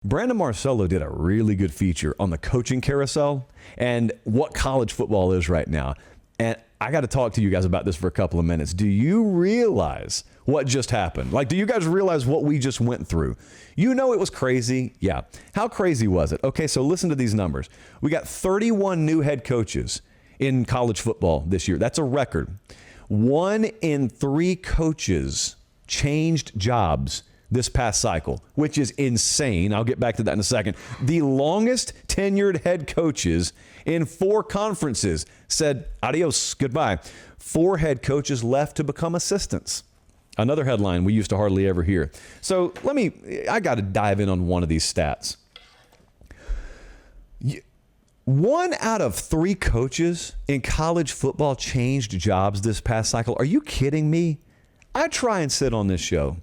Brandon Marcello did a really good feature on the coaching carousel and what college football is right now. And I got to talk to you guys about this for a couple of minutes. Do you realize what just happened? Like, do you guys realize what we just went through? You know it was crazy. Yeah. How crazy was it? Okay, so listen to these numbers. We got 31 new head coaches in college football this year. That's a record. 1 in 3 coaches changed jobs this past cycle, which is insane. I'll get back to that in a second. The longest tenured head coaches in 4 conferences said, adios, goodbye. 4 head coaches left to become assistants. Another headline we used to hardly ever hear. So I got to dive in on one of these stats. 1 out of 3 coaches in college football changed jobs this past cycle. Are you kidding me? I try and sit on this show,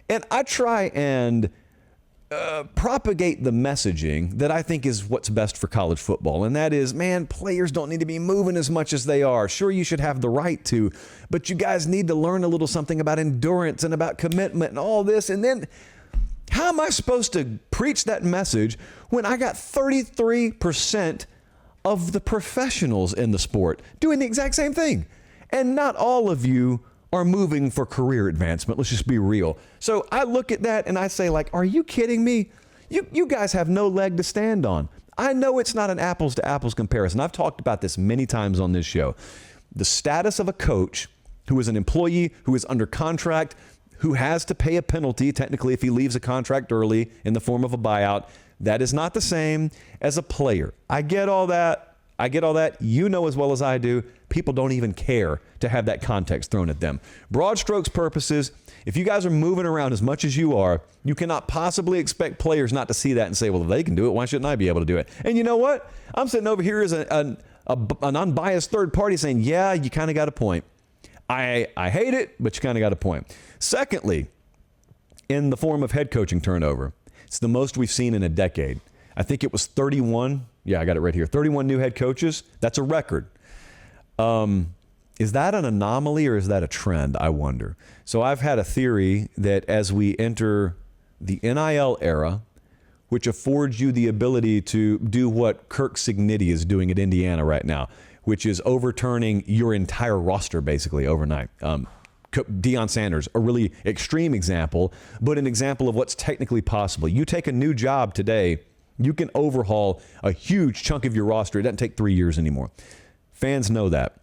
and I try and propagate the messaging that I think is what's best for college football. And that is, man, players don't need to be moving as much as they are. Sure, you should have the right to, but you guys need to learn a little something about endurance and about commitment and all this. And then how am I supposed to preach that message when I got 33% of the professionals in the sport doing the exact same thing? And not all of you are moving for career advancement. Let's just be real. So I look at that and I say, like, are you kidding me? You guys have no leg to stand on. I know it's not an apples to apples comparison. I've talked about this many times on this show. The status of a coach who is an employee, who is under contract, who has to pay a penalty, technically, if he leaves a contract early in the form of a buyout, that is not the same as a player. I get all that. You know as well as I do, people don't even care to have that context thrown at them. Broad strokes purposes, if you guys are moving around as much as you are, you cannot possibly expect players not to see that and say, well, if they can do it, why shouldn't I be able to do it? And you know what? I'm sitting over here as an unbiased third party saying, yeah, you kind of got a point. I hate it, but you kind of got a point. Secondly, in the form of head coaching turnover, it's the most we've seen in a decade. I think it was 31. Yeah, I got it right here. 31 new head coaches. That's a record. Is that an anomaly or is that a trend? I wonder. So I've had a theory that as we enter the NIL era, which affords you the ability to do what Kirk Cignetti is doing at Indiana right now, which is overturning your entire roster basically overnight. Deion Sanders, a really extreme example, but an example of what's technically possible. You take a new job today, you can overhaul a huge chunk of your roster. It doesn't take 3 years anymore. Fans know that.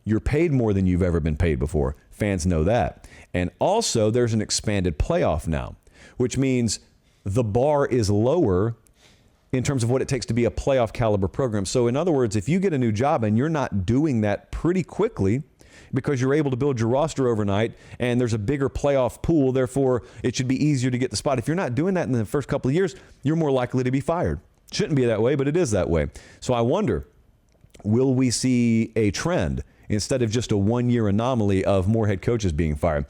You're paid more than you've ever been paid before. Fans know that. And also, there's an expanded playoff now, which means the bar is lower in terms of what it takes to be a playoff caliber program. So in other words, if you get a new job and you're not doing that pretty quickly because you're able to build your roster overnight and there's a bigger playoff pool, therefore it should be easier to get the spot. If you're not doing that in the first couple of years, you're more likely to be fired. Shouldn't be that way, but it is that way. So I wonder, will we see a trend instead of just a one-year anomaly of more head coaches being fired?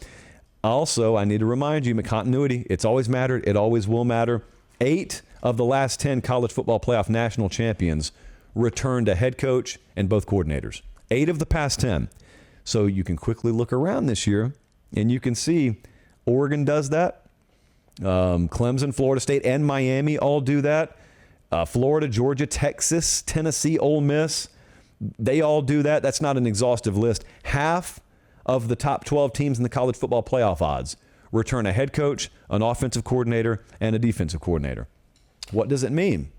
Also, I need to remind you, continuity, it's always mattered. It always will matter. 8 of the last 10 college football playoff national champions returned a head coach and both coordinators. 8 of the past 10. So you can quickly look around this year and you can see Oregon does that. Clemson, Florida State, and Miami all do that. Florida, Georgia, Texas, Tennessee, Ole Miss, they all do that. That's not an exhaustive list. Half of the top 12 teams in the college football playoff odds return a head coach, an offensive coordinator, and a defensive coordinator. What does it mean?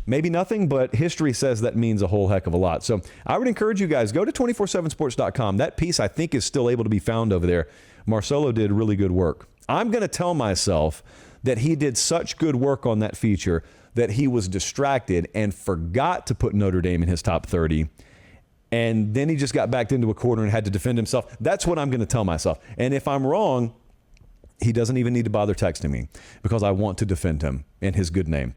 Maybe nothing, but history says that means a whole heck of a lot. So I would encourage you guys, go to 247sports.com. That piece I think is still able to be found over there. Marcelo did really good work. I'm going to tell myself that he did such good work on that feature that he was distracted and forgot to put Notre Dame in his top 30. And then he just got backed into a corner and had to defend himself. That's what I'm going to tell myself. And if I'm wrong, he doesn't even need to bother texting me because I want to defend him in his good name.